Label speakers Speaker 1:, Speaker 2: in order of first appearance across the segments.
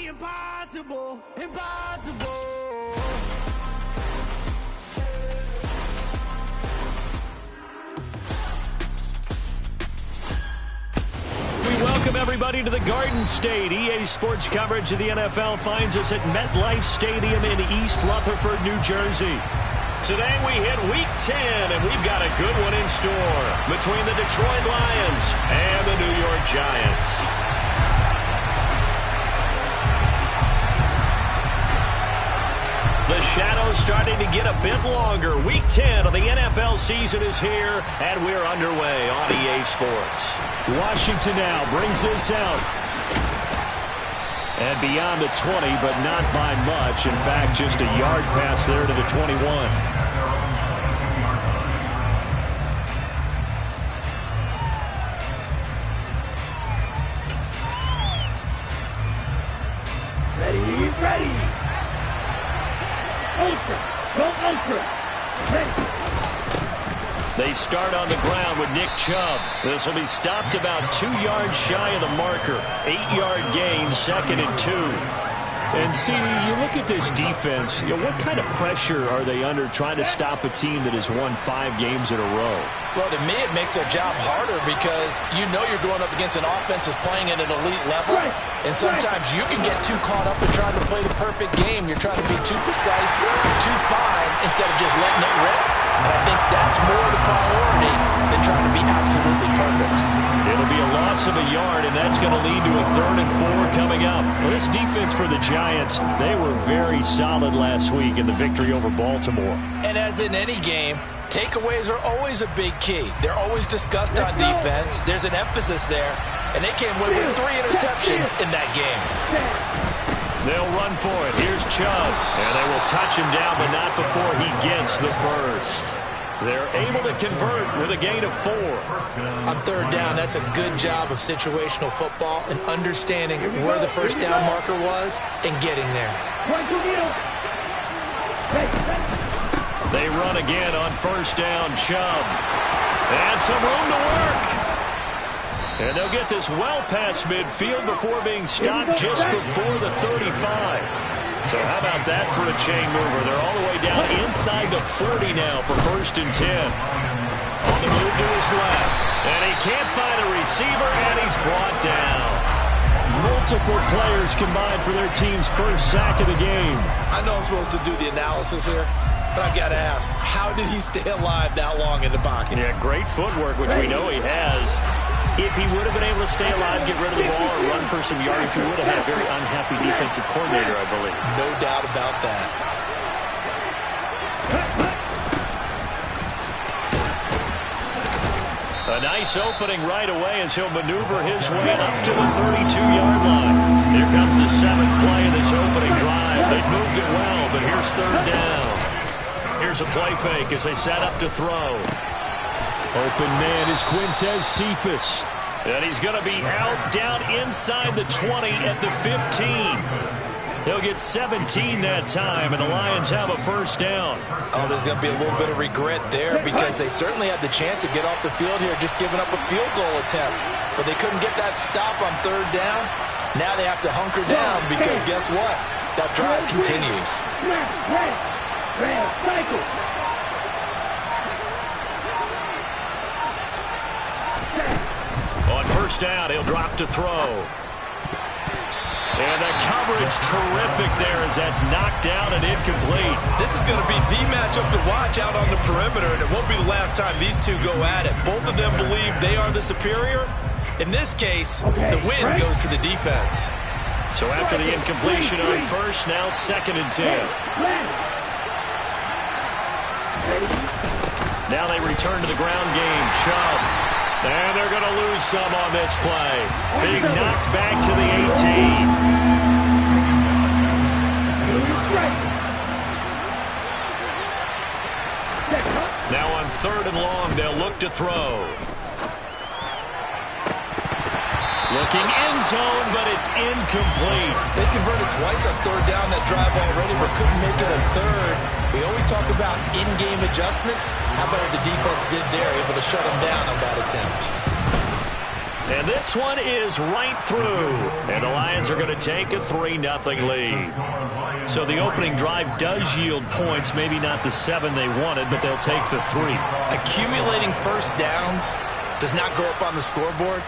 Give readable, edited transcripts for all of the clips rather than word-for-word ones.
Speaker 1: impossible, impossible.
Speaker 2: Welcome, everybody, to the Garden State. EA Sports coverage of the NFL finds us at MetLife Stadium in East Rutherford, New Jersey. Today we hit Week 10, and we've got a good one in store between the Detroit Lions and the New York Giants. The shadow's starting to get a bit longer. Week 10 of the NFL season is here, and we're underway on EA Sports. Washington now brings this out. And beyond the 20, but not by much. In fact, just a yard pass there to the 21.
Speaker 3: Ready. Ultra. Go ultra. Ready.
Speaker 2: They start on the ground with Nick Chubb. This will be stopped about 2 yards shy of the marker. 8-yard gain, 2nd and 2. And, CD, you look at this defense, what kind of pressure are they under trying to stop a team that has won 5 games in a row?
Speaker 4: Well, to me, it makes their job harder because you know you're going up against an offense that's playing at an elite level. And sometimes you can get too caught up in trying to play the perfect game. You're trying to be too precise, too fine, instead of just letting it rip. And I think that's more the priority than trying to be absolutely perfect.
Speaker 2: It'll be a loss of a yard, and that's going to lead to a 3rd and 4 coming up. Well, this defense for the Giants, they were very solid last week in the victory over Baltimore.
Speaker 4: And as in any game, takeaways are always a big key. They're always discussed on defense. There's an emphasis there, and they came away with 3 interceptions in that game.
Speaker 2: They'll run for it. Here's Chubb. And they will touch him down, but not before he gets the first. They're able to convert with a gain of 4.
Speaker 4: On 3rd down, that's a good job of situational football and understanding where the first down marker was and getting there.
Speaker 2: They run again on 1st down, Chubb. And some room to work. And they'll get this well past midfield before being stopped just before the 35. So how about that for a chain mover? They're all the way down inside the 40 now for 1st and 10. On the move to his left. And he can't find a receiver, and he's brought down. Multiple players combined for their team's first sack of the game.
Speaker 4: I know I'm supposed to do the analysis here, but I've got to ask, how did he stay alive that long in the pocket?
Speaker 2: Yeah, great footwork, which we know he has. If he would have been able to stay alive, get rid of the ball, or run for some yardage, he would have had a very unhappy defensive coordinator, I believe.
Speaker 4: No doubt about that.
Speaker 2: A nice opening right away as he'll maneuver his way up to the 32-yard line. Here comes the 7th play of this opening drive. They've moved it well, but here's 3rd down. Here's a play fake as they set up to throw. Open man is Quintez Cephus. And he's going to be out down inside the 20 at the 15. He'll get 17 that time, and the Lions have a 1st down.
Speaker 4: Oh, there's going to be a little bit of regret there because they certainly had the chance to get off the field here, just giving up a field goal attempt. But they couldn't get that stop on 3rd down. Now they have to hunker down because guess what? That drive continues.
Speaker 2: On 1st down, he'll drop to throw. And the coverage terrific there as that's knocked down and incomplete.
Speaker 4: This is going to be the matchup to watch out on the perimeter, and it won't be the last time these two go at it. Both of them believe they are the superior. In this case, the win goes to the defense.
Speaker 2: So after the incompletion on 1st, now 2nd and 10. Now they return to the ground game. Chubb. And they're going to lose some on this play. Being knocked back to the 18. Now on 3rd and long, they'll look to throw. Looking end zone, but it's incomplete.
Speaker 4: They converted twice on 3rd down that drive already, but couldn't make it a 3rd. We always talk about in-game adjustments. How about what the defense did there, able to shut them down on that attempt?
Speaker 2: And this one is right through. And the Lions are going to take a 3-0 lead. So the opening drive does yield points. Maybe not the 7 they wanted, but they'll take the 3.
Speaker 4: Accumulating first downs does not go up on the scoreboard,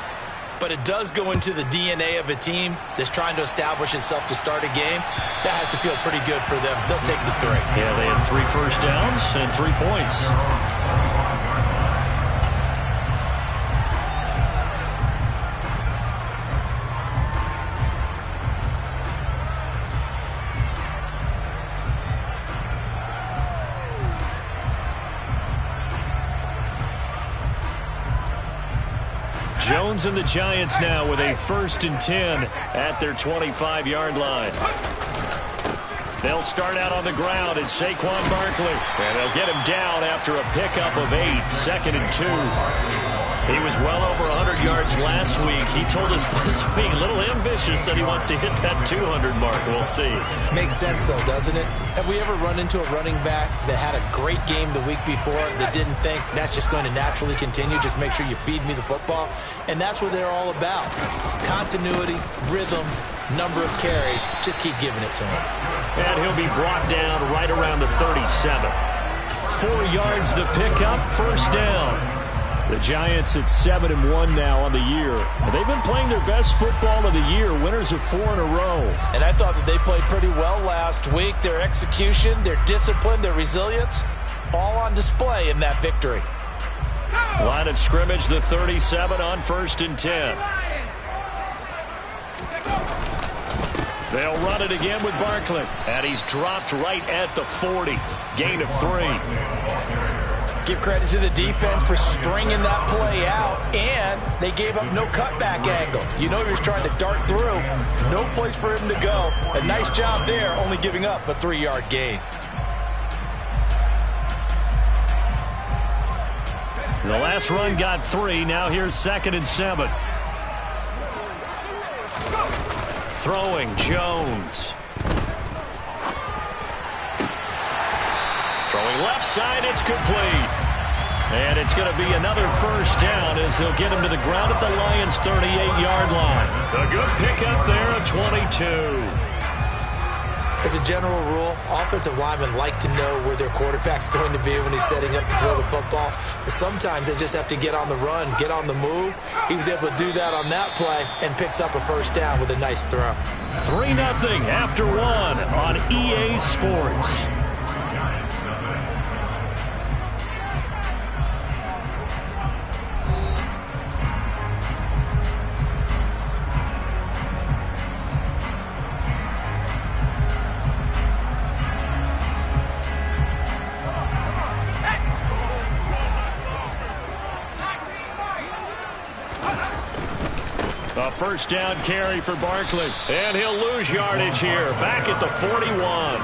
Speaker 4: but it does go into the DNA of a team that's trying to establish itself to start a game. That has to feel pretty good for them. They'll take the 3.
Speaker 2: Yeah, they had 3 first downs and 3 points. Jones and the Giants now with a 1st and 10 at their 25-yard line. They'll start out on the ground at Saquon Barkley. And they'll get him down after a pickup of 8, 2nd and 2. He was well over 100 yards last week. He told us this week, a little ambitious, that he wants to hit that 200 mark. We'll see.
Speaker 4: Makes sense, though, doesn't it? Have we ever run into a running back that had a great game the week before that didn't think that's just going to naturally continue? Just make sure you feed me the football. And that's what they're all about. Continuity, rhythm, number of carries. Just keep giving it to him.
Speaker 2: And he'll be brought down right around the 37. 4 yards the pickup, 1st down. The Giants at 7-1 now on the year. They've been playing their best football of the year, winners of 4 in a row.
Speaker 4: And I thought that they played pretty well last week. Their execution, their discipline, their resilience, all on display in that victory.
Speaker 2: Line of scrimmage, the 37 on 1st and 10. They'll run it again with Barkley. And he's dropped right at the 40. Gain of 3.
Speaker 4: Give credit to the defense for stringing that play out, and they gave up no cutback angle. You know he was trying to dart through. No place for him to go. A nice job there, only giving up a 3-yard gain.
Speaker 2: The last run got 3. Now here's 2nd and 7. Throwing, Jones. Throwing left side, it's complete. And it's going to be another 1st down as they'll get him to the ground at the Lions' 38-yard line. A good pickup there at 22.
Speaker 4: As a general rule, offensive linemen like to know where their quarterback's going to be when he's setting up to throw the football. But sometimes they just have to get on the run, get on the move. He was able to do that on that play and picks up a 1st down with a nice throw.
Speaker 2: 3-0 after 1 on EA Sports. A 1st down carry for Barkley. And he'll lose yardage here. Back at the 41.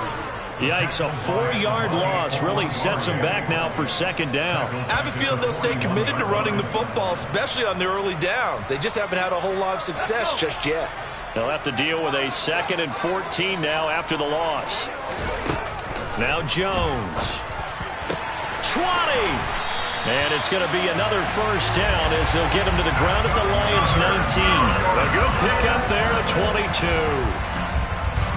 Speaker 2: Yikes, a 4-yard loss really sets him back now for 2nd down.
Speaker 4: I have a feeling they'll stay committed to running the football, especially on their early downs. They just haven't had a whole lot of success just yet.
Speaker 2: They'll have to deal with a 2nd and 14 now after the loss. Now Jones. 20. And it's going to be another 1st down as they'll get him to the ground at the Lions' 19. A good pickup there at 22.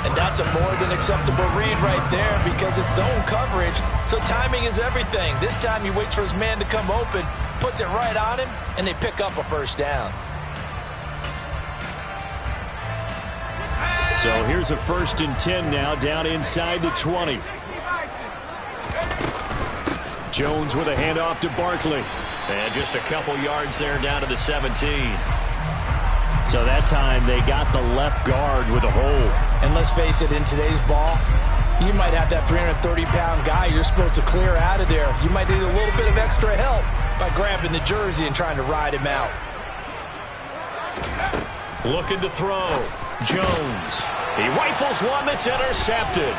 Speaker 4: And that's a more than acceptable read right there because it's zone coverage, so timing is everything. This time he waits for his man to come open, puts it right on him, and they pick up a 1st down.
Speaker 2: So here's a 1st and 10 now down inside the 20. Jones with a handoff to Barkley. And just a couple yards there down to the 17. So that time they got the left guard with a hole.
Speaker 4: And let's face it, in today's ball, you might have that 330-pound guy you're supposed to clear out of there. You might need a little bit of extra help by grabbing the jersey and trying to ride him out.
Speaker 2: Looking to throw. Jones. He rifles one that's intercepted.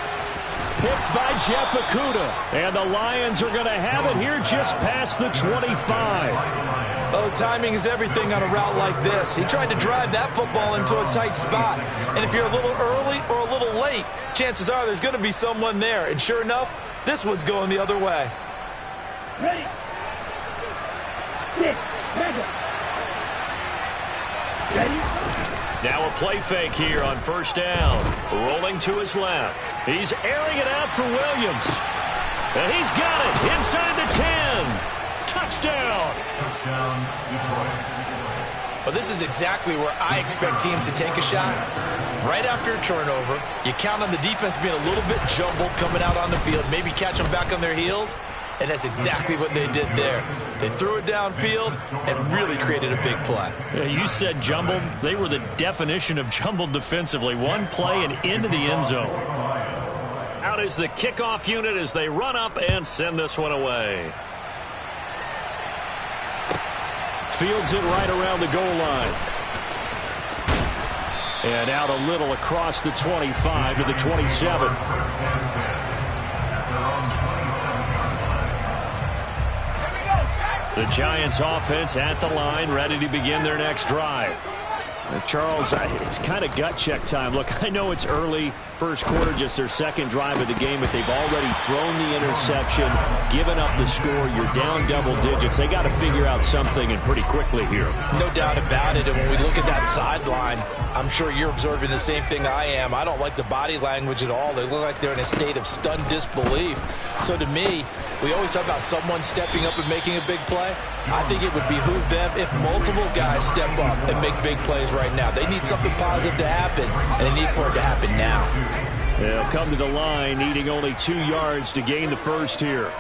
Speaker 2: Picked by Jeff Okudah. And the Lions are going to have it here just past the 25.
Speaker 4: Oh, timing is everything on a route like this. He tried to drive that football into a tight spot. And if you're a little early or a little late, chances are there's going to be someone there. And sure enough, this one's going the other way.
Speaker 3: Ready. 6, mega.
Speaker 2: Now a play fake here on first down. Rolling to his left. He's airing it out for Williams. And he's got it inside the 10. Touchdown.
Speaker 4: Well, this is exactly where I expect teams to take a shot. Right after a turnover, you count on the defense being a little bit jumbled coming out on the field, maybe catch them back on their heels, and that's exactly what they did there. They threw it downfield and really created a big play.
Speaker 2: Yeah, you said jumbled. They were the definition of jumbled defensively. One play and into the end zone. Out is the kickoff unit as they run up and send this one away. Fields it right around the goal line. And out a little across the 25 to the 27. The Giants offense at the line, ready to begin their next drive. Charles, it's kind of gut check time. Look, I know it's early, first quarter, just their second drive of the game, but they've already thrown the interception, given up the score. You're down double digits. They got to figure out something, and pretty quickly here.
Speaker 4: No doubt about it. And when we look at that sideline, I'm sure you're observing the same thing I am. I don't like the body language at all. They look like they're in a state of stunned disbelief. So to me, we always talk about someone stepping up and making a big play. I think it would behoove them if multiple guys step up and make big plays right now. They need something positive to happen, and they need for it to happen now.
Speaker 2: They'll come to the line, needing only 2 yards to gain the first here.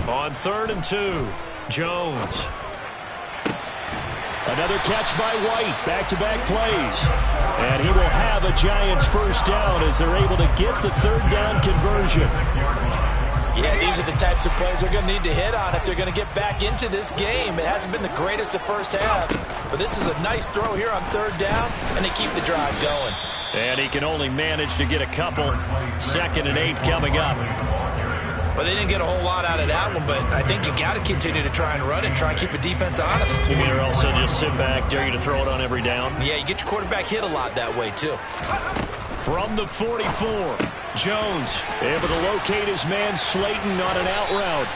Speaker 2: On 3rd and 2, Jones. Another catch by White. Back-to-back plays. And he will have a Giants first down as they're able to get the 3rd down conversion.
Speaker 4: Yeah, these are the types of plays they're going to need to hit on if they're going to get back into this game. It hasn't been the greatest of first half, but this is a nice throw here on 3rd down, and they keep the drive going.
Speaker 2: And he can only manage to get a couple. 2nd and 8 coming up.
Speaker 4: Well, they didn't get a whole lot out of that one, but I think you got to continue to try and run and try and keep the defense honest.
Speaker 2: You mean or also just sit back, dare you to throw it on every down?
Speaker 4: Yeah, you get your quarterback hit a lot that way, too.
Speaker 2: From the 44, Jones able to locate his man Slayton on an out route.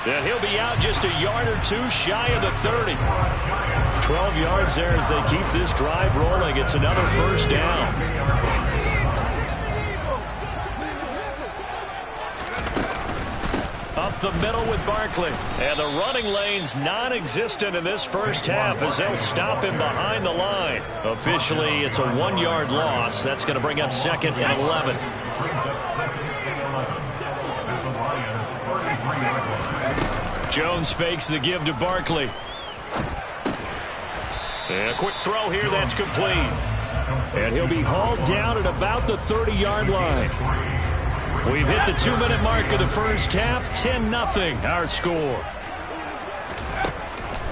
Speaker 2: And he'll be out just a yard or two shy of the 30. 12 yards there as they keep this drive rolling. It's another first down. Up the middle with Barkley. And the running lane's non-existent in this first half as they'll stop him behind the line. Officially, it's a 1-yard loss. That's going to bring up 2nd and 11. Jones fakes the give to Barkley. And a quick throw here, that's complete. And he'll be hauled down at about the 30-yard line. We've hit the 2-minute mark of the first half. 10-0 our score.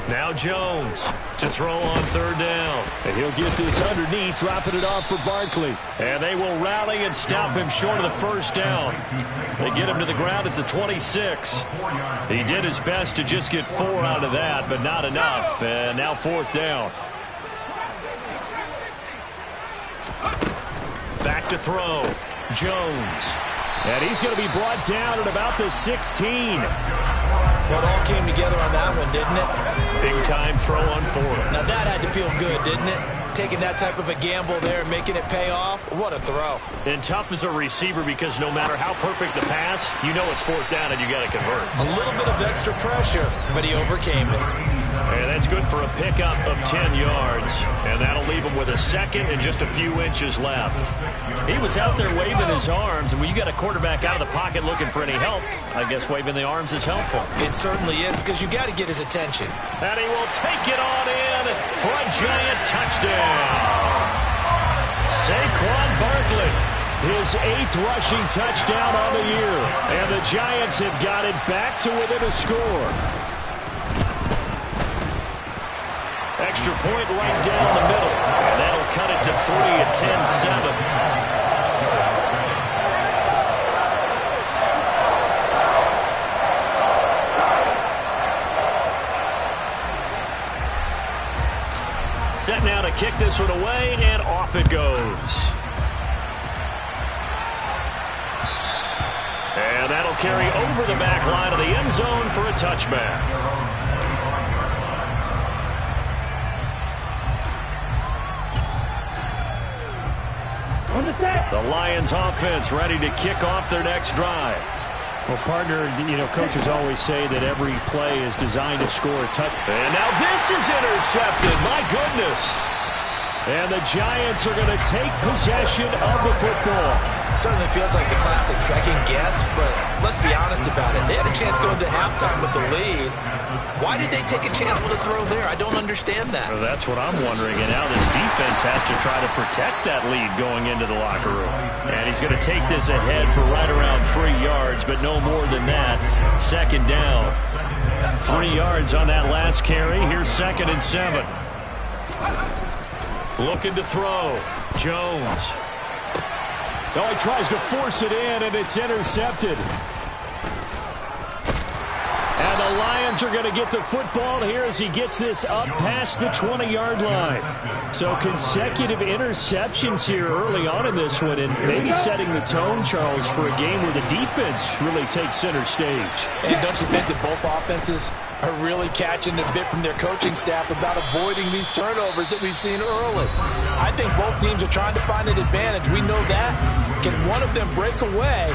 Speaker 2: Now Jones to throw on 3rd down. And he'll get this underneath, dropping it off for Barkley. And they will rally and stop him short of the first down. They get him to the ground at the 26. He did his best to just get 4 out of that, but not enough. And now 4th down. Back to throw. Jones. And he's going to be brought down at about the 16.
Speaker 4: Well, it all came together on that one, didn't it?
Speaker 2: Big time throw on 4th.
Speaker 4: Now that had to feel good, didn't it? Taking that type of a gamble there and making it pay off. What a throw.
Speaker 2: And tough as a receiver because no matter how perfect the pass, you know it's 4th down and you got to convert.
Speaker 4: A little bit of extra pressure, but he overcame it.
Speaker 2: And that's good for a pickup of 10 yards. And that'll leave him with a 2nd and just a few inches left. He was out there waving his arms, and when you got a quarterback out of the pocket looking for any help, I guess waving the arms is helpful.
Speaker 4: It certainly is, because you got to get his attention.
Speaker 2: And he will take it on in for a Giant touchdown. Saquon Barkley, his 8th rushing touchdown on the year. And the Giants have got it back to within a score. Extra point right down the middle. And that'll cut it to 3 at 10-7. Set now to kick this one away, and off it goes. And that'll carry over the back line of the end zone for a touchback. The Lions offense ready to kick off their next drive.
Speaker 1: Well, partner, coaches always say that every play is designed to score a touchdown.
Speaker 2: And now this is intercepted. My goodness. And the Giants are going to take possession of the football.
Speaker 4: Certainly feels like the classic second guess, but let's be honest about it. They had a chance going to halftime with the lead. Why did they take a chance with a throw there? I don't understand that.
Speaker 2: Well, that's what I'm wondering. And now this defense has to try to protect that lead going into the locker room. And he's going to take this ahead for right around 3 yards, but no more than that. Second down. 3 yards on that last carry. Here's 2nd and 7. Looking to throw. Jones.
Speaker 1: Oh, he tries to force it in, and it's intercepted.
Speaker 2: And the Lions are going to get the football here as he gets this up past the 20-yard line.
Speaker 1: So consecutive interceptions here early on in this one, and maybe setting the tone, Charles, for a game where the defense really takes center stage.
Speaker 4: And don't you think that both offenses are really catching a bit from their coaching staff about avoiding these turnovers that we've seen early? I think both teams are trying to find an advantage. We know that. Can one of them break away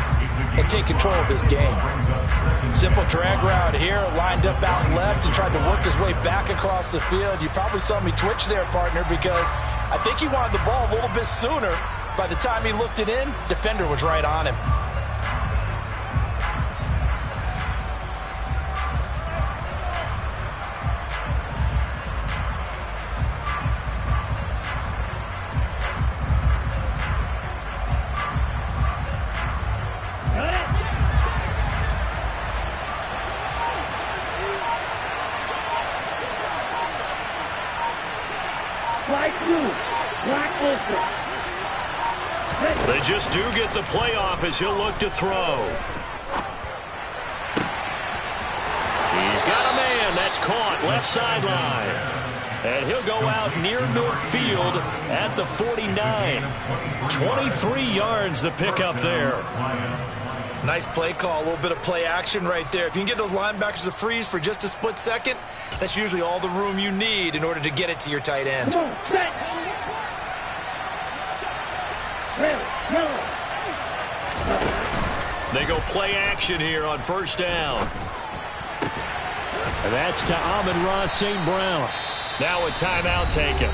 Speaker 4: and take control of this game? Simple drag route here, lined up out left and tried to work his way back across the field. You probably saw me twitch there, partner, because I think he wanted the ball a little bit sooner. By the time he looked it in, defender was right on him.
Speaker 2: They just do get the playoff as he'll look to throw. He's got a man. That's caught left sideline. And he'll go out near midfield at the 49. 23 yards the pickup there.
Speaker 4: Nice play call, a little bit of play action right there. If you can get those linebackers to freeze for just a split second, that's usually all the room you need in order to get it to your tight end.
Speaker 3: Come on, set.
Speaker 2: They go play action here on first down.
Speaker 1: And that's to Amon-Ra St. Brown.
Speaker 2: Now a timeout taken.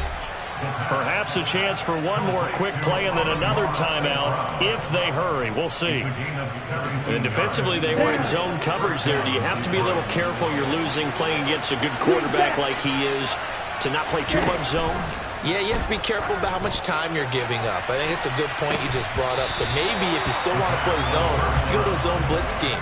Speaker 2: Perhaps a chance for one more quick play and then another timeout if they hurry. We'll see. And defensively, they were in zone coverage there. Do you have to be a little careful? You're losing playing against a good quarterback like he is to not play too much zone?
Speaker 4: Yeah, you have to be careful about how much time you're giving up. I think it's a good point you just brought up. So maybe if you still want to play zone, you go to a zone blitz scheme.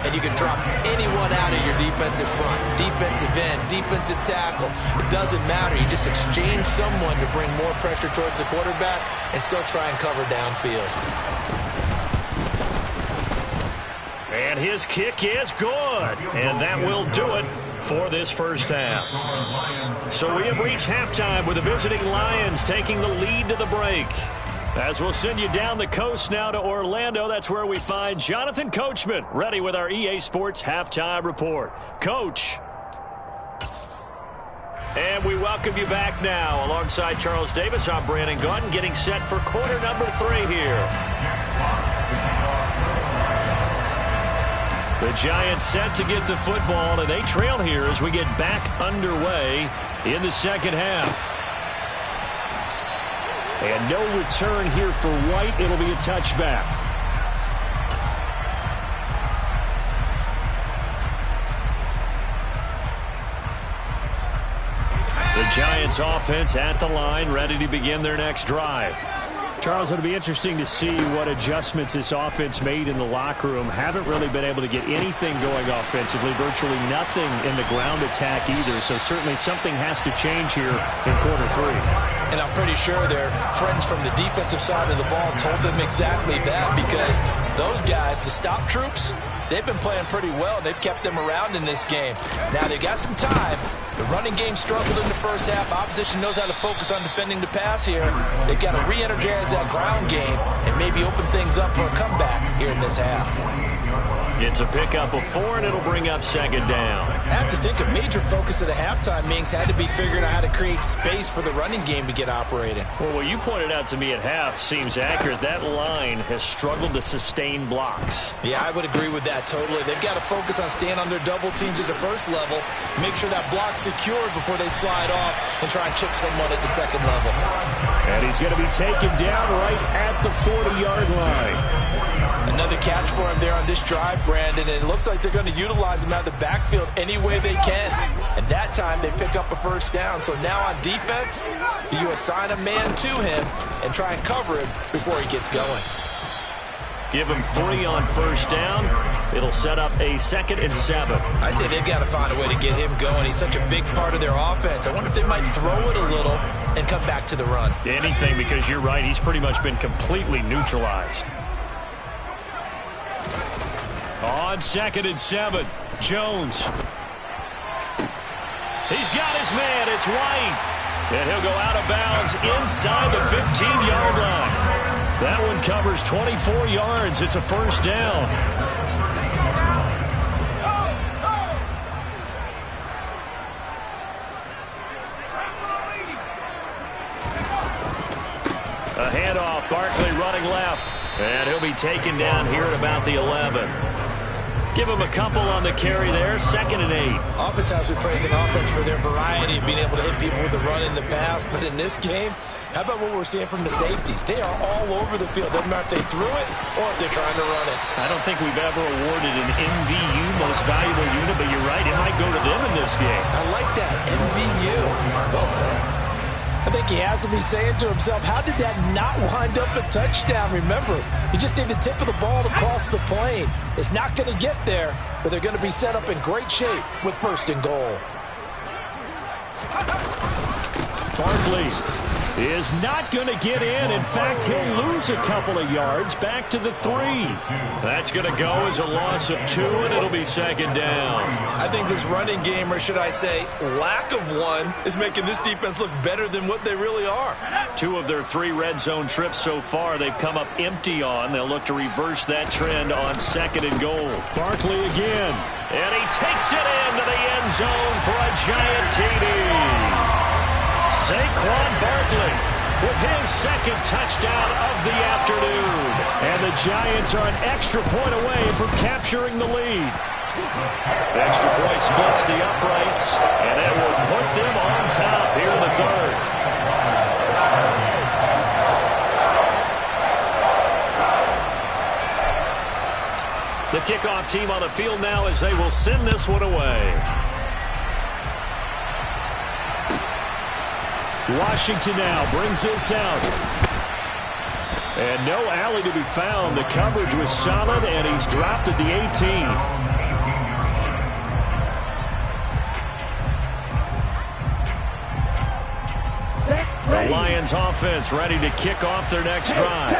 Speaker 4: And you can drop anyone out of your defensive front. Defensive end, defensive tackle. It doesn't matter. You just exchange someone to bring more pressure towards the quarterback and still try and cover downfield.
Speaker 2: And his kick is good. And that will do it for this first half. So we have reached halftime with the visiting Lions taking the lead to the break. As we'll send you down the coast now to Orlando, that's where we find Jonathan Coachman ready with our EA Sports Halftime Report. Coach. And we welcome you back now. Alongside Charles Davis, I'm Brandon Gunn, getting set for quarter number 3 here. The Giants set to get the football, and they trail here as we get back underway in the second half. And no return here for White. It'll be a touchback. The Giants offense at the line, ready to begin their next drive.
Speaker 1: Charles, it'll be interesting to see what adjustments this offense made in the locker room. Haven't really been able to get anything going offensively, virtually nothing in the ground attack either. So certainly something has to change here in quarter 3.
Speaker 4: And I'm pretty sure their friends from the defensive side of the ball told them exactly that, because those guys, the stop troops, they've been playing pretty well. They've kept them around in this game. Now they got some time. The running game struggled in the first half. Opposition knows how to focus on defending the pass here. They've got to re-energize that ground game and maybe open things up for a comeback here in this half.
Speaker 2: It's a pickup of 4, and it'll bring up second down.
Speaker 4: I have to think a major focus of the halftime meetings had to be figuring out how to create space for the running game to get operating.
Speaker 1: Well, what you pointed out to me at half seems accurate. That line has struggled to sustain blocks.
Speaker 4: Yeah, I would agree with that totally. They've got to focus on staying on their double teams at the first level, make sure that block's secured before they slide off and try and chip someone at the second level.
Speaker 1: And he's going to be taken down right at the 40-yard line.
Speaker 4: Another catch for him there on this drive, Brandon, and it looks like they're going to utilize him out of the backfield any way they can. And that time they pick up a first down. So now on defense, you assign a man to him and try and cover him before he gets going.
Speaker 2: Give him 3 on first down. It'll set up a 2nd and 7.
Speaker 4: I'd say they've got to find a way to get him going. He's such a big part of their offense. I wonder if they might throw it a little and come back to the run.
Speaker 1: Anything, because you're right. He's pretty much been completely neutralized.
Speaker 2: On 2nd and 7, Jones. He's got his man. It's White. And he'll go out of bounds inside the 15-yard line. That one covers 24 yards. It's a first down. A handoff. Barkley running left. And he'll be taken down here at about the 11. Give him a couple on the carry there. 2nd and 8.
Speaker 4: Oftentimes we praise an offense for their variety of being able to hit people with the run in the pass. But in this game, how about what we're seeing from the safeties? They are all over the field. Doesn't matter if they threw it or if they're trying to run it.
Speaker 1: I don't think we've ever awarded an MVU, most valuable unit, but you're right. It might go to them in this game.
Speaker 4: I like that. MVU. Well done. I think he has to be saying to himself, how did that not wind up a touchdown? Remember, he just did the tip of the ball to cross the plane. It's not going to get there, but they're going to be set up in great shape with 1st and goal.
Speaker 1: Barkley is not going to get in. In fact, he'll lose a couple of yards back to the 3.
Speaker 2: That's going to go as a loss of 2, and it'll be 2nd down.
Speaker 4: I think this running game, or should I say lack of one, is making this defense look better than what they really are.
Speaker 2: 2 of their 3 red zone trips so far they've come up empty on. They'll look to reverse that trend on 2nd and goal.
Speaker 1: Barkley again.
Speaker 2: And he takes it into the end zone for a giant TD. Saquon Barkley with his 2nd touchdown of the afternoon.
Speaker 1: And the Giants are an extra point away from capturing the lead.
Speaker 2: Extra point splits the uprights, and it will put them on top here in the 3rd. The kickoff team on the field now as they will send this one away.
Speaker 1: Washington now brings this out. And no alley to be found. The coverage was solid, and he's dropped at the 18. The Lions offense ready to kick off their next drive.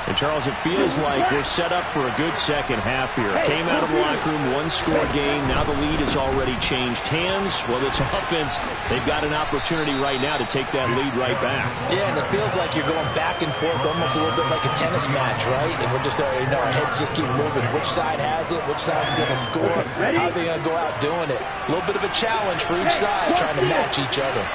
Speaker 1: And, Charles, it feels like we're set up for a good second half here. Came out of the locker room, 1-score game. Now the lead has already changed hands. Well, this offense, they've got an opportunity right now to take that lead right back.
Speaker 4: Yeah, and it feels like you're going back and forth almost a little bit like a tennis match, right? And we're just, our heads just keep moving. Which side has it? Which side's going to score? How are they going to go out doing it? A little bit of a challenge for each side trying to match each other.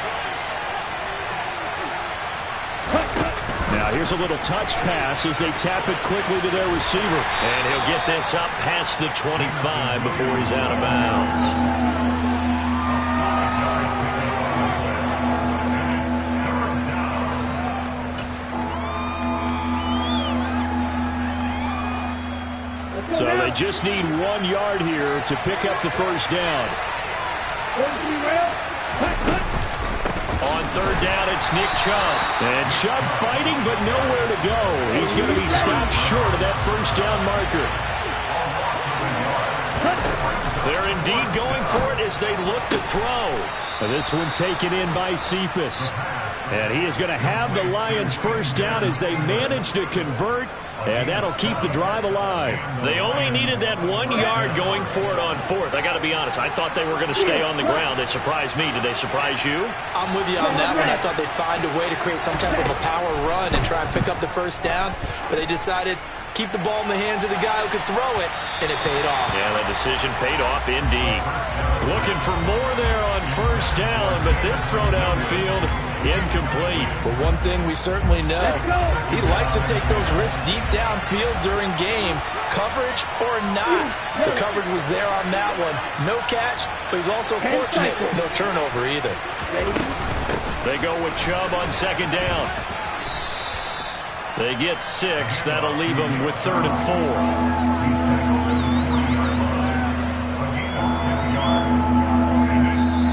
Speaker 1: Now here's a little touch pass as they tap it quickly to their receiver.
Speaker 2: And he'll get this up past the 25 before he's out of bounds.
Speaker 1: So they just need 1 yard here to pick up the first down.
Speaker 2: On 3rd down, it's Nick Chubb.
Speaker 1: And Chubb fighting, but nowhere to go. He's going to be stopped short of that first down marker.
Speaker 2: They're indeed going for it as they look to throw.
Speaker 1: And this one taken in by Cephas. And he is going to have the Lions first down as they manage to convert. And that'll keep the drive alive.
Speaker 2: They only needed that 1 yard going for it on 4th. I got to be honest. I thought they were going to stay on the ground. They surprised me. Did they surprise you?
Speaker 4: I'm with you on that one. I thought they'd find a way to create some type of a power run and try and pick up the first down. But they decided, keep the ball in the hands of the guy who could throw it, and it paid off.
Speaker 2: Yeah, that decision paid off indeed. Looking for more there on first down, but this throw downfield incomplete.
Speaker 4: But one thing we certainly know, he likes to take those risks deep downfield during games, coverage or not. The coverage was there on that one. No catch, but he's also fortunate. No turnover either.
Speaker 2: They go with Chubb on second down. They get 6. That'll leave them with 3rd and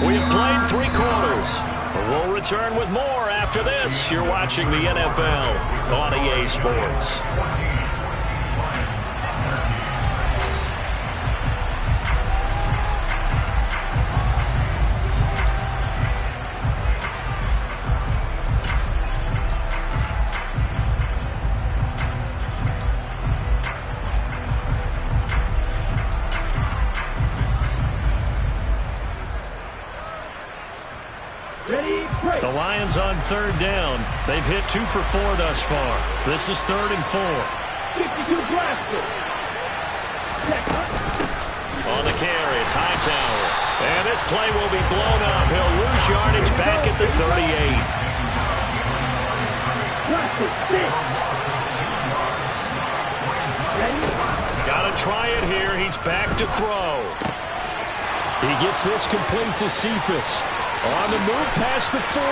Speaker 2: 4. We have played 3 quarters. We'll return with more after this. You're watching the NFL on EA Sports.
Speaker 1: The Lions on 3rd down. They've hit 2 for 4 thus far. This is 3rd and 4.
Speaker 3: 52 blaster.
Speaker 2: On the carry, it's Hightower. And this play will be blown up. He'll lose yardage back at the 38. Got to try it here. He's back to throw.
Speaker 1: He gets this complete to Cephas. On the move past the 40,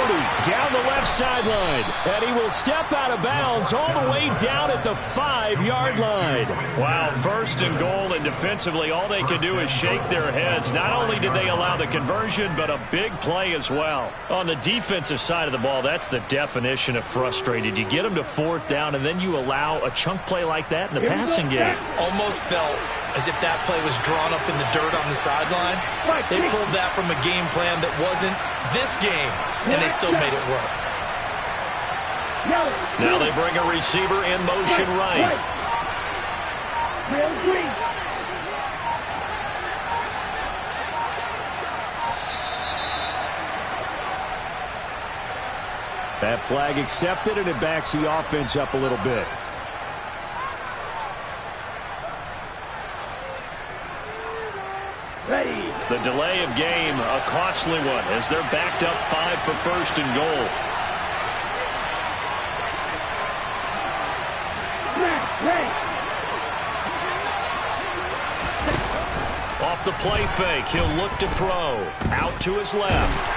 Speaker 1: down the left sideline. And he will step out of bounds all the way down at the 5-yard line.
Speaker 2: Wow, 1st and goal, and defensively all they can do is shake their heads. Not only did they allow the conversion, but a big play as well. On the defensive side of the ball, that's the definition of frustrated. You get them to 4th down, and then you allow a chunk play like that in the passing game.
Speaker 4: Almost felt as if that play was drawn up in the dirt on the sideline. They pulled that from a game plan that wasn't this game, and they still made it work.
Speaker 2: Now they bring a receiver in motion right.
Speaker 1: That flag accepted, and it backs the offense up a little bit.
Speaker 2: The delay of game, a costly one, as they're backed up 5 for 1st and goal. Off the play fake, he'll look to throw. Out to his left.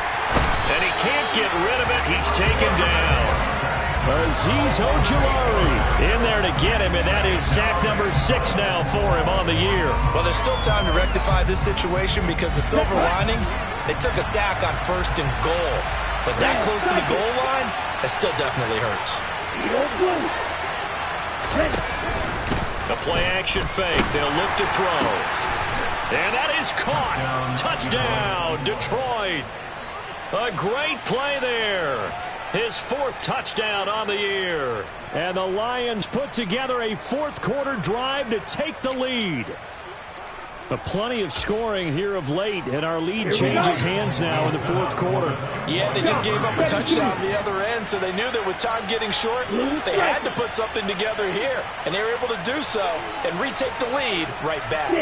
Speaker 2: And he can't get rid of it. He's taken down.
Speaker 1: Azeez Ojulari in there to get him, and that is sack number 6 now for him on the year.
Speaker 4: Well, there's still time to rectify this situation because the silver lining, they took a sack on 1st and goal. But that close to the goal line, that still definitely hurts.
Speaker 2: A play-action fake. They'll look to throw. And that is caught. Touchdown, Detroit. A great play there. His 4th touchdown on the year.
Speaker 1: And the Lions put together a 4th-quarter drive to take the lead. Plenty of scoring here of late, and our lead changes hands now in the 4th quarter.
Speaker 4: Yeah, they just gave up a touchdown on the other end, so they knew that with time getting short, they had to put something together here. And they were able to do so and retake the lead right back.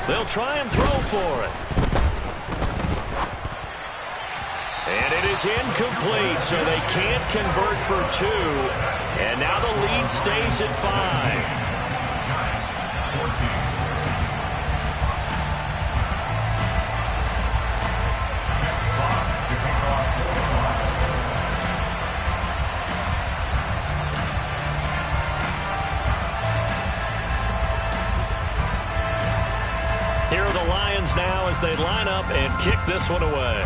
Speaker 2: They'll try and throw for it. And it is incomplete, so they can't convert for 2. And now the lead stays at 5. Here are the Lions now as they line up and kick this one away.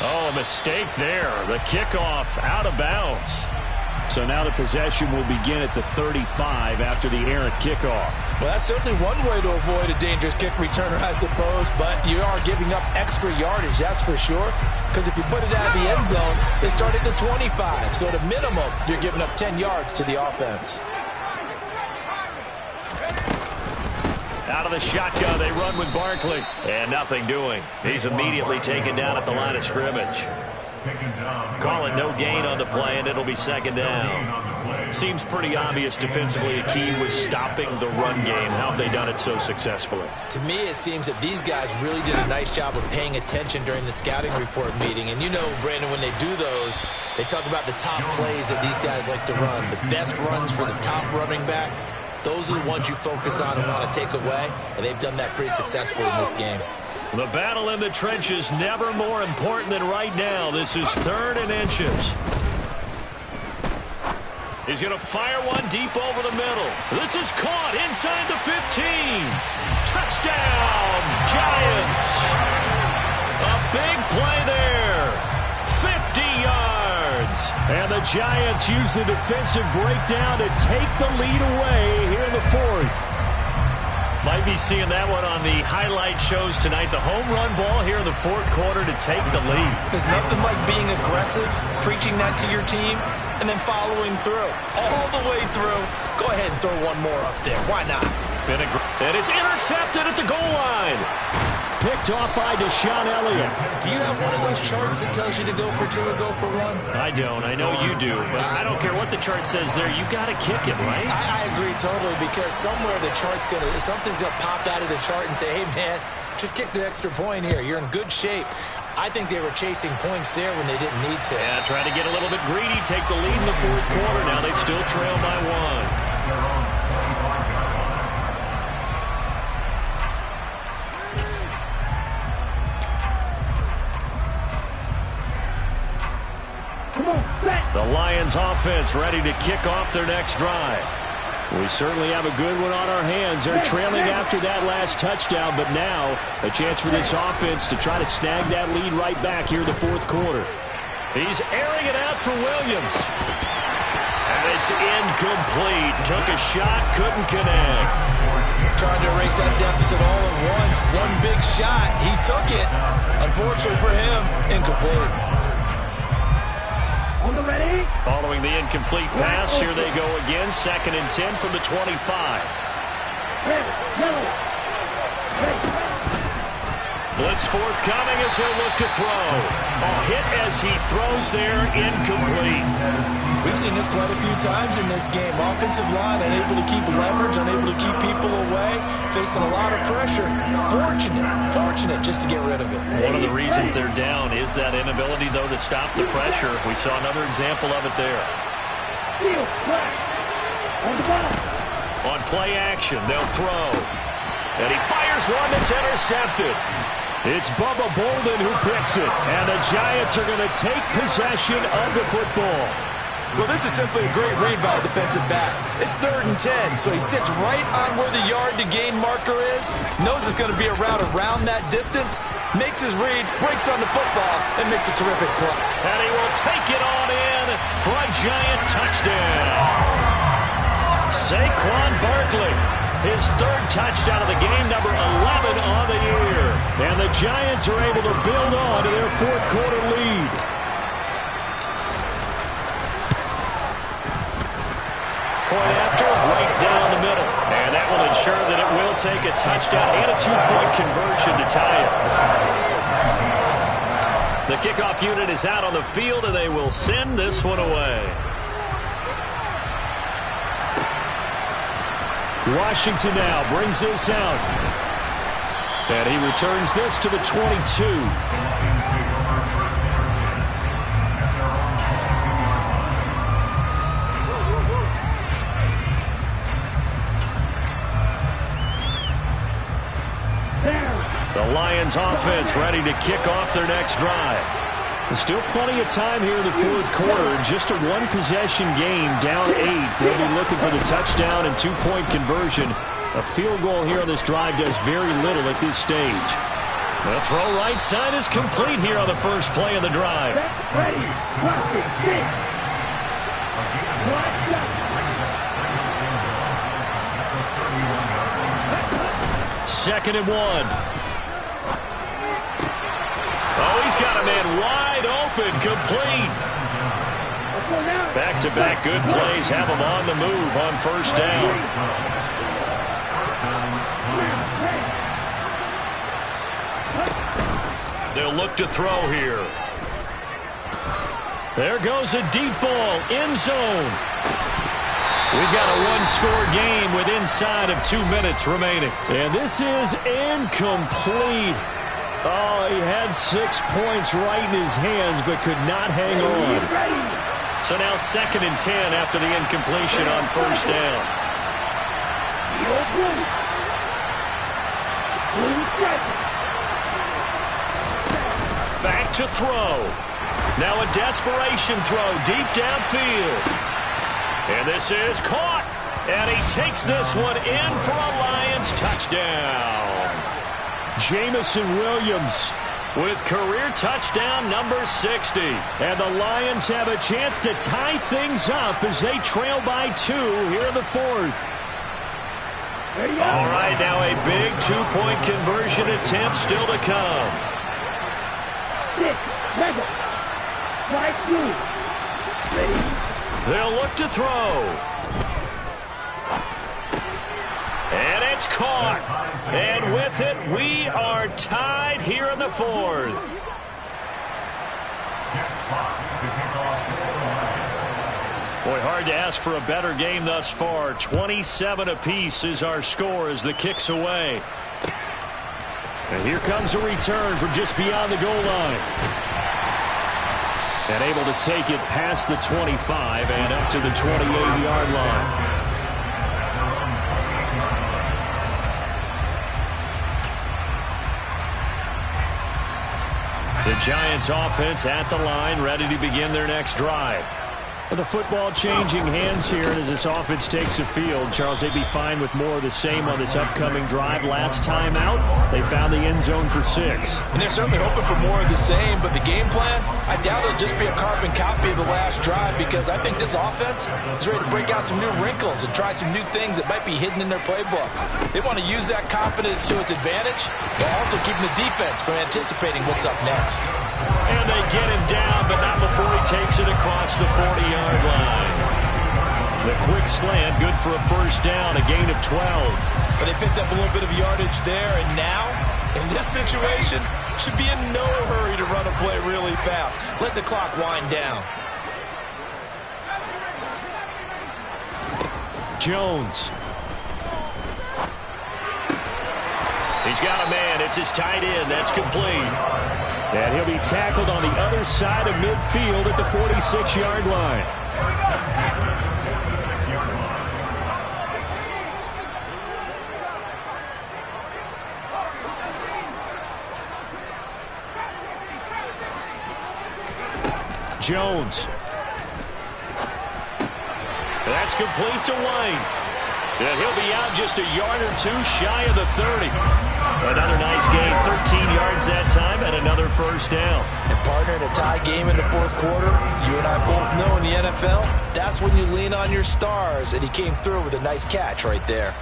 Speaker 2: Oh, a mistake there. The kickoff out of bounds.
Speaker 1: So now the possession will begin at the 35 after the errant kickoff.
Speaker 4: Well, that's certainly one way to avoid a dangerous kick returner, I suppose, but you are giving up extra yardage, that's for sure, because if you put it out of the end zone, they start at the 25, so at a minimum, you're giving up 10 yards to the offense.
Speaker 2: Out of the shotgun, they run with Barkley. And nothing doing. He's immediately taken down at the line of scrimmage. Call it no gain on the play, and it'll be second down. Seems pretty obvious defensively a key was stopping the run game. How have they done it so successfully?
Speaker 4: To me, it seems that these guys really did a nice job of paying attention during the scouting report meeting. And you know, Brandon, when they do those, they talk about the top plays that these guys like to run, the best runs for the top running back. Those are the ones you focus on and want to take away, and they've done that pretty successfully in this game.
Speaker 2: The battle in the trenches never more important than right now. This is 3rd and inches. He's going to fire one deep over the middle. This is caught inside the 15. Touchdown, Giants. A big play there. 50 yards. And the Giants use the defensive breakdown to take the lead away here in the 4th. Might be seeing that one on the highlight shows tonight. The home run ball here in the 4th quarter to take the lead.
Speaker 4: There's nothing like being aggressive, preaching that to your team, and then following through. All the way through. Go ahead and throw one more up there. Why not?
Speaker 2: And it's intercepted at the goal line.
Speaker 1: Picked off by Deshaun Elliott.
Speaker 4: Do you have one of those charts that tells you to go for 2 or go for 1?
Speaker 2: I don't. I know you do. But I don't care what the chart says there. You got to kick it, right?
Speaker 4: I agree totally, because somewhere the chart's something's going to pop out of the chart and say, hey, man, just kick the extra point here. You're in good shape. I think they were chasing points there when they didn't need to.
Speaker 2: Yeah, trying to get a little bit greedy, take the lead in the 4th quarter. Now they still trail by 1. The Lions offense ready to kick off their next drive.
Speaker 1: We certainly have a good one on our hands. They're trailing after that last touchdown, but now a chance for this offense to try to snag that lead right back here in the 4th quarter.
Speaker 2: He's airing it out for Williams. And it's incomplete. Took a shot, couldn't connect.
Speaker 4: Trying to erase that deficit all at once. One big shot. He took it. Unfortunately for him, incomplete.
Speaker 2: Following the incomplete pass, here they go again. 2nd and 10 from the 25. Blitz forthcoming as he'll look to throw. A hit as he throws there, incomplete.
Speaker 4: We've seen this quite a few times in this game. Offensive line unable to keep leverage, unable to keep people away, facing a lot of pressure. Fortunate just to get rid of it.
Speaker 2: One of the reasons they're down is that inability, though, to stop the pressure. We saw another example of it there. On play action, they'll throw. And he fires one that's intercepted.
Speaker 1: It's Bubba Bolden who picks it, and the Giants are going to take possession of the football.
Speaker 4: Well, this is simply a great read by a defensive back. It's 3rd and 10, so he sits right on where the yard-to-gain marker is, knows it's going to be a route around that distance, makes his read, breaks on the football, and makes a terrific play.
Speaker 2: And he will take it on in for a Giant touchdown. Saquon Barkley, his 3rd touchdown of the game, number 11 on the year.
Speaker 1: And the Giants are able to build on to their 4th quarter lead.
Speaker 2: Point after, right down the middle. And that will ensure that it will take a touchdown and a 2-point conversion to tie it. The kickoff unit is out on the field, and they will send this one away.
Speaker 1: Washington now brings this out. And he returns this to the 22.
Speaker 2: The Lions offense ready to kick off their next drive.
Speaker 1: There's still plenty of time here in the 4th quarter. Just a 1-possession game, down 8. They'll be looking for the touchdown and 2-point conversion. A field goal here on this drive does very little at this stage.
Speaker 2: The throw right side is complete here on the first play of the drive.
Speaker 3: Ready,
Speaker 2: Second and 1. Oh, he's got a man wide open, complete. Back-to-back good plays have him on the move on first down. They'll look to throw here. There goes a deep ball, end zone. We've got a one-score game with inside of 2 minutes remaining.
Speaker 1: And this is incomplete. Oh, he had 6 points right in his hands, but could not hang on.
Speaker 2: So now 2nd and 10 after the incompletion on first down. Back to throw. Now a desperation throw deep downfield. And this is caught. And he takes this one in for a Lions touchdown.
Speaker 1: Jameson Williams
Speaker 2: with career touchdown number 60.
Speaker 1: And the Lions have a chance to tie things up as they trail by 2 here in the 4th.
Speaker 2: All right, now a big 2-point conversion attempt still to come. They'll look to throw. And it's caught. And with it, we are tied here in the 4th. Boy, hard to ask for a better game thus far. 27 apiece is our score as the kick's away.
Speaker 1: And here comes a return from just beyond the goal line. And able to take it past the 25 and up to the 28-yard line.
Speaker 2: The Giants offense at the line, ready to begin their next drive.
Speaker 1: With the football changing hands here as this offense takes the field, Charles, they'd be fine with more of the same on this upcoming drive. Last time out, they found the end zone for 6.
Speaker 4: And they're certainly hoping for more of the same, but the game plan, I doubt it'll just be a carbon copy of the last drive because I think this offense is ready to break out some new wrinkles and try some new things that might be hidden in their playbook. They want to use that confidence to its advantage, while also keeping the defense from anticipating what's up next.
Speaker 2: And they get him down, but not before he takes it across the 40-yard line.
Speaker 1: The quick slant, good for a first down, a gain of 12.
Speaker 4: But they picked up a little bit of yardage there, and now, in this situation, should be in no hurry to run a play really fast. Let the clock wind down.
Speaker 1: Jones.
Speaker 2: He's got a man. It's his tight end. That's complete.
Speaker 1: And he'll be tackled on the other side of midfield at the 46-yard line. Jones.
Speaker 2: That's complete to Wayne. And he'll be out just a yard or 2 shy of the 30. Another nice gain, 13 yards that time, and another first down.
Speaker 4: And partner, in a tie game in the 4th quarter, you and I both know in the NFL, that's when you lean on your stars, and he came through with a nice catch right there.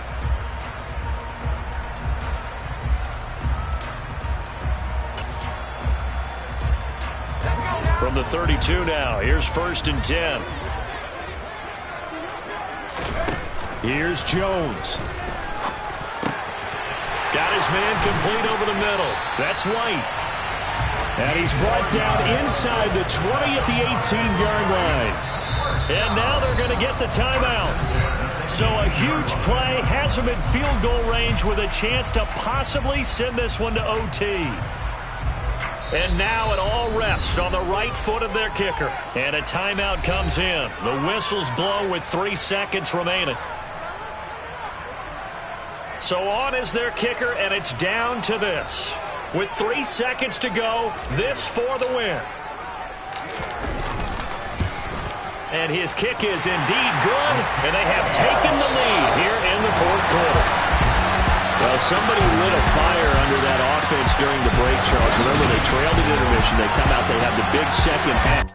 Speaker 2: From the 32 now, here's 1st and 10.
Speaker 1: Here's Jones.
Speaker 2: Got his man complete over the middle. That's White.
Speaker 1: And he's brought down inside the 20 at the 18-yard line.
Speaker 2: And now they're going to get the timeout. So a huge play has them in field goal range with a chance to possibly send this one to OT. And now it all rests on the right foot of their kicker. And a timeout comes in. The whistles blow with 3 seconds remaining. So on is their kicker, and it's down to this. With 3 seconds to go, this for the win. And his kick is indeed good, and they have taken the lead here in the 4th quarter.
Speaker 1: Well, somebody lit a fire under that offense during the break, Charles. Remember, they trailed at intermission. They come out, they have the big second half.